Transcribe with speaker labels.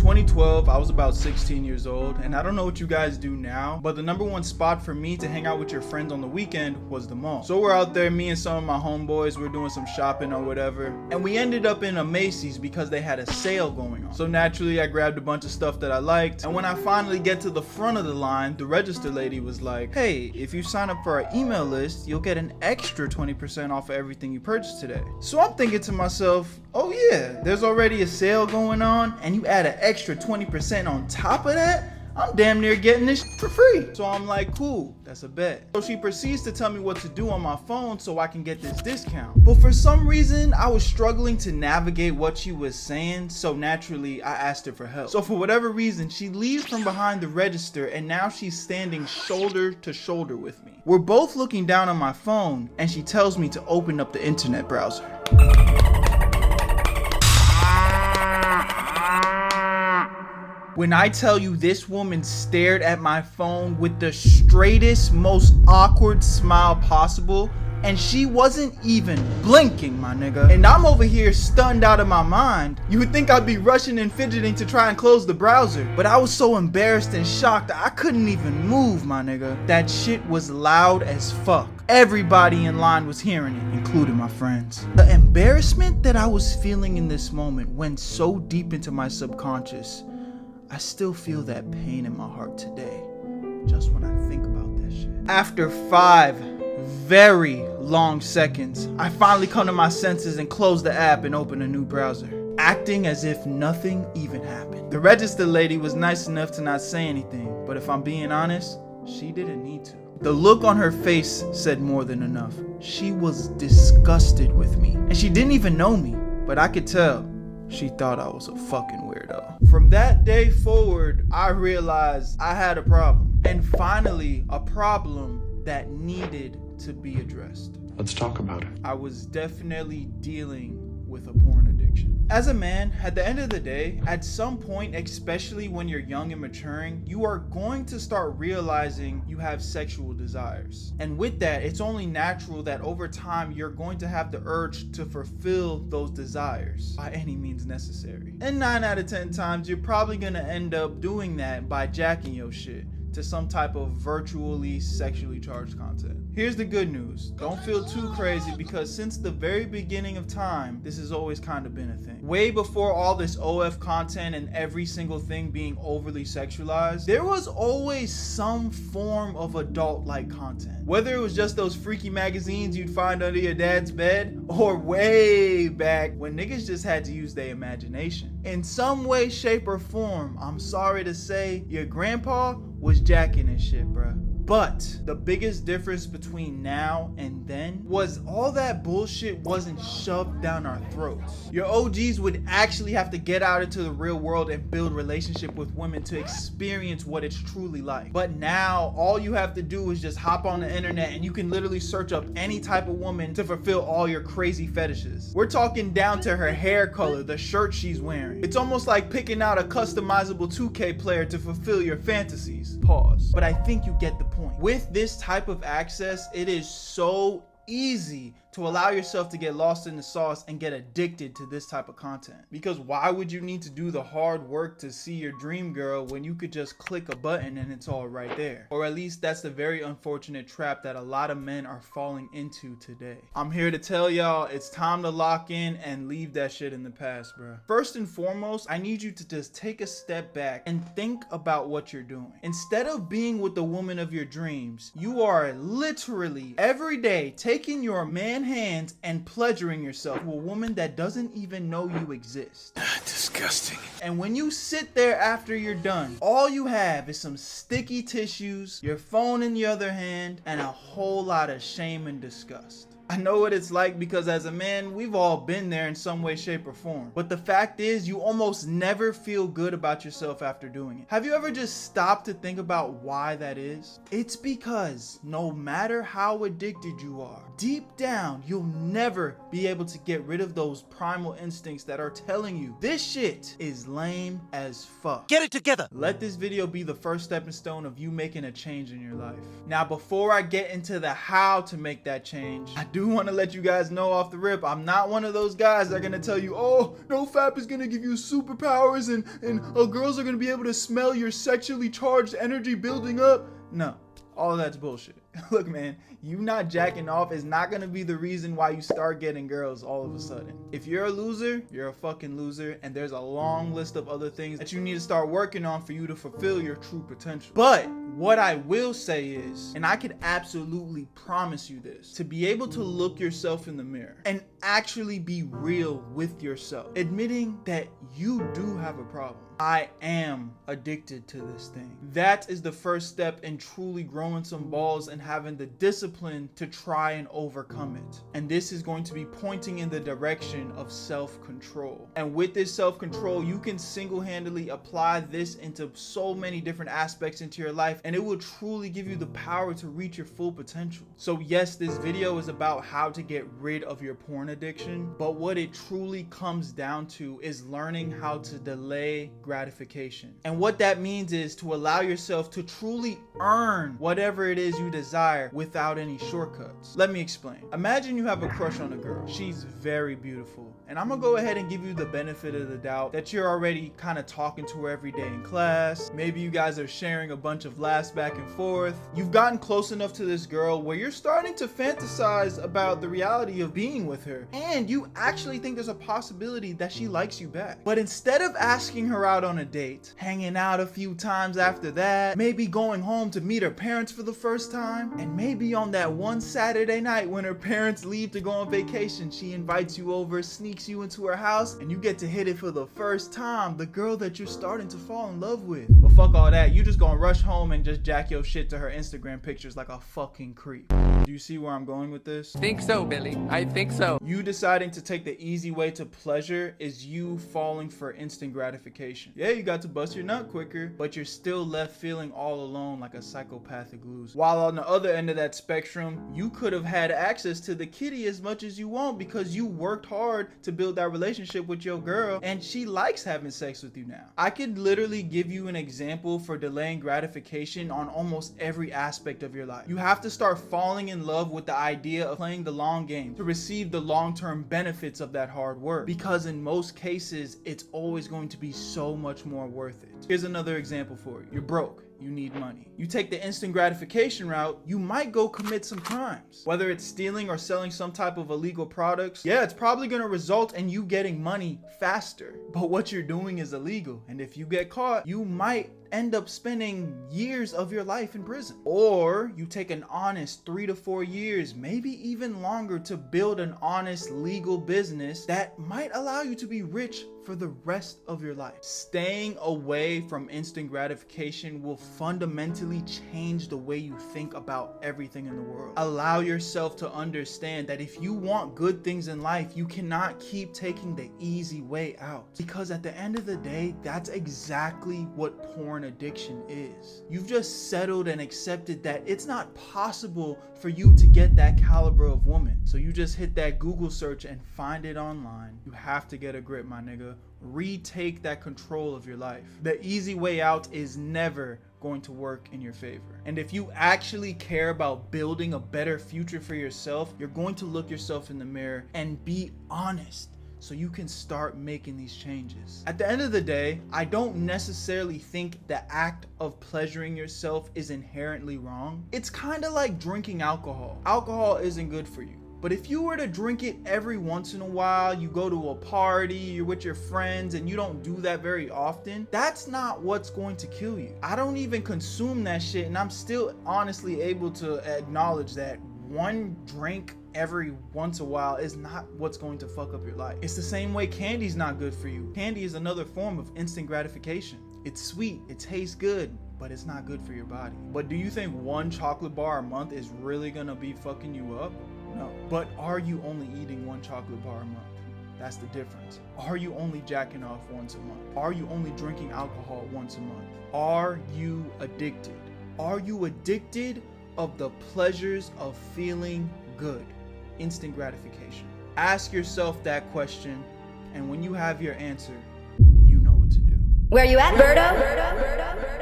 Speaker 1: 2012, I was about 16 years old, and I don't know what you guys do now, but the #1 spot for me to hang out with your friends on the weekend was the mall. So we're out there, me and some of my homeboys, we're doing some shopping or whatever, and we ended up in a Macy's because they had a sale going on. So naturally, I grabbed a bunch of stuff that I liked, and when I finally get to the front of the line, the register lady was like, "Hey, if you sign up for our email list, you'll get an extra 20% off of everything you purchased today." So I'm thinking to myself, oh yeah, there's already a sale going on, and you add an extra 20% on top of that? I'm damn near getting this for free. So I'm like, cool, that's a bet. So she proceeds to tell me what to do on my phone so I can get this discount. But for some reason, I was struggling to navigate what she was saying, so naturally, I asked her for help. So for whatever reason, she leaves from behind the register, and now she's standing shoulder to shoulder with me. We're both looking down on my phone, and she tells me to open up the internet browser. When I tell you this woman stared at my phone with the straightest, most awkward smile possible, and she wasn't even blinking, my nigga. And I'm over here stunned out of my mind. You would think I'd be rushing and fidgeting to try and close the browser, but I was so embarrassed and shocked that I couldn't even move, my nigga. That shit was loud as fuck. Everybody in line was hearing it, including my friends. The embarrassment that I was feeling in this moment went so deep into my subconscious. I still feel that pain in my heart today, just when I think about that shit. After 5 very long seconds, I finally come to my senses and close the app and open a new browser, acting as if nothing even happened. The register lady was nice enough to not say anything, but if I'm being honest, she didn't need to. The look on her face said more than enough. She was disgusted with me, and she didn't even know me, but I could tell she thought I was a fucking weirdo. From that day forward, I realized I had a problem. And finally, a problem that needed to be addressed.
Speaker 2: Let's talk about it.
Speaker 1: I was definitely dealing with a porn addiction. As a man, at the end of the day, at some point, especially when you're young and maturing, you are going to start realizing you have sexual desires. And with that, it's only natural that over time, you're going to have the urge to fulfill those desires by any means necessary. And 9 out of 10 times, you're probably gonna end up doing that by jacking your shit to some type of virtually sexually charged content. Here's the good news. Don't feel too crazy, because since the very beginning of time, this has always kind of been a thing. Way before all this OF content and every single thing being overly sexualized, there was always some form of adult-like content. Whether it was just those freaky magazines you'd find under your dad's bed, or way back when niggas just had to use their imagination. In some way, shape, or form, I'm sorry to say, your grandpa was jacking and shit, bruh. But the biggest difference between now and then was all that bullshit wasn't shoved down our throats. Your OGs would actually have to get out into the real world and build relationship with women to experience what it's truly like. But now all you have to do is just hop on the internet and you can literally search up any type of woman to fulfill all your crazy fetishes. We're talking down to her hair color, the shirt she's wearing. It's almost like picking out a customizable 2K player to fulfill your fantasies. Pause. But I think you get the point. With this type of access, it is so easy to allow yourself to get lost in the sauce and get addicted to this type of content. Because why would you need to do the hard work to see your dream girl when you could just click a button and it's all right there? Or at least that's the very unfortunate trap that a lot of men are falling into today. I'm here to tell y'all it's time to lock in and leave that shit in the past, bro. First and foremost, I need you to just take a step back and think about what you're doing. Instead of being with the woman of your dreams, you are literally every day taking your man hands and pleasuring yourself to a woman that doesn't even know you exist.
Speaker 2: Disgusting.
Speaker 1: And when you sit there after you're done, all you have is some sticky tissues, your phone in the other hand, and a whole lot of shame and disgust. I know what it's like because as a man, we've all been there in some way, shape, or form. But the fact is, you almost never feel good about yourself after doing it. Have you ever just stopped to think about why that is? It's because no matter how addicted you are, deep down, you'll never be able to get rid of those primal instincts that are telling you this shit is lame as fuck.
Speaker 3: Get it together.
Speaker 1: Let this video be the first stepping stone of you making a change in your life. Now, before I get into the how to make that change, I do want to let you guys know off the rip, I'm not one of those guys that are gonna tell you, oh, no fap is gonna give you superpowers and girls are gonna be able to smell your sexually charged energy building up. No, all of that's bullshit. Look, man, you not jacking off is not gonna be the reason why you start getting girls all of a sudden. If you're a loser, you're a fucking loser, and there's a long list of other things that you need to start working on for you to fulfill your true potential. But what I will say is, and I can absolutely promise you this, to be able to look yourself in the mirror and actually be real with yourself, admitting that you do have a problem. I am addicted to this thing. That is the first step in truly growing some balls and having the discipline to try and overcome it. And this is going to be pointing in the direction of self-control. And with this self-control, you can single-handedly apply this into so many different aspects into your life, and it will truly give you the power to reach your full potential. So yes, this video is about how to get rid of your porn addiction, but what it truly comes down to is learning how to delay gratification. And what that means is to allow yourself to truly earn whatever it is you desire without any shortcuts. Let me explain. Imagine you have a crush on a girl. She's very beautiful. And I'm gonna go ahead and give you the benefit of the doubt that you're already kind of talking to her every day in class. Maybe you guys are sharing a bunch of laughs back and forth. You've gotten close enough to this girl where you're starting to fantasize about the reality of being with her. And you actually think there's a possibility that she likes you back. But instead of asking her out on a date, hanging out a few times after that, maybe going home to meet her parents for the first time, and maybe on that one Saturday night when her parents leave to go on vacation, she invites you over, sneaks you into her house, and you get to hit it for the first time, the girl that you're starting to fall in love with. But fuck all that, you just gonna rush home and just jack your shit to her Instagram pictures like a fucking creep. Do you see where I'm going with this?
Speaker 3: Think so, Billy. I think so.
Speaker 1: You deciding to take the easy way to pleasure is you falling for instant gratification. Yeah, you got to bust your nut quicker, but you're still left feeling all alone like a psychopathic loser. While on the other end of that spectrum, you could have had access to the kitty as much as you want because you worked hard to build that relationship with your girl and she likes having sex with you now. I could literally give you an example for delaying gratification on almost every aspect of your life. You have to start falling in love with the idea of playing the long game to receive the long-term benefits of that hard work, because in most cases, it's always going to be so much more worth it. Here's another example for you. You're broke. You need money. You take the instant gratification route, you might go commit some crimes. Whether it's stealing or selling some type of illegal products, yeah, it's probably gonna result in you getting money faster. But what you're doing is illegal, and if you get caught, you might end up spending years of your life in prison. Or you take an honest 3 to 4 years, maybe even longer, to build an honest legal business that might allow you to be rich for the rest of your life. Staying away from instant gratification will fundamentally change the way you think about everything in the world. Allow yourself to understand that if you want good things in life, you cannot keep taking the easy way out. Because at the end of the day, that's exactly what porn addiction is. You've just settled and accepted that it's not possible for you to get that caliber of woman. So you just hit that Google search and find it online. You have to get a grip, my nigga. Retake that control of your life. The easy way out is never going to work in your favor. And if you actually care about building a better future for yourself, you're going to look yourself in the mirror and be honest, so you can start making these changes. At the end of the day, I don't necessarily think the act of pleasuring yourself is inherently wrong. It's kind of like drinking alcohol. Alcohol isn't good for you. But if you were to drink it every once in a while, you go to a party, you're with your friends, and you don't do that very often, that's not what's going to kill you. I don't even consume that shit, and I'm still honestly able to acknowledge that one drink every once in a while is not what's going to fuck up your life. It's the same way candy's not good for you. Candy is another form of instant gratification. It's sweet, it tastes good, but it's not good for your body. But do you think one chocolate bar a month is really gonna be fucking you up? No. But are you only eating one chocolate bar a month? That's the difference. Are you only jacking off once a month? Are you only drinking alcohol once a month? Are you addicted? Are you addicted of the pleasures of feeling good? Instant gratification. Ask yourself that question, and when you have your answer, you know what to do.
Speaker 4: Where you at, Berto?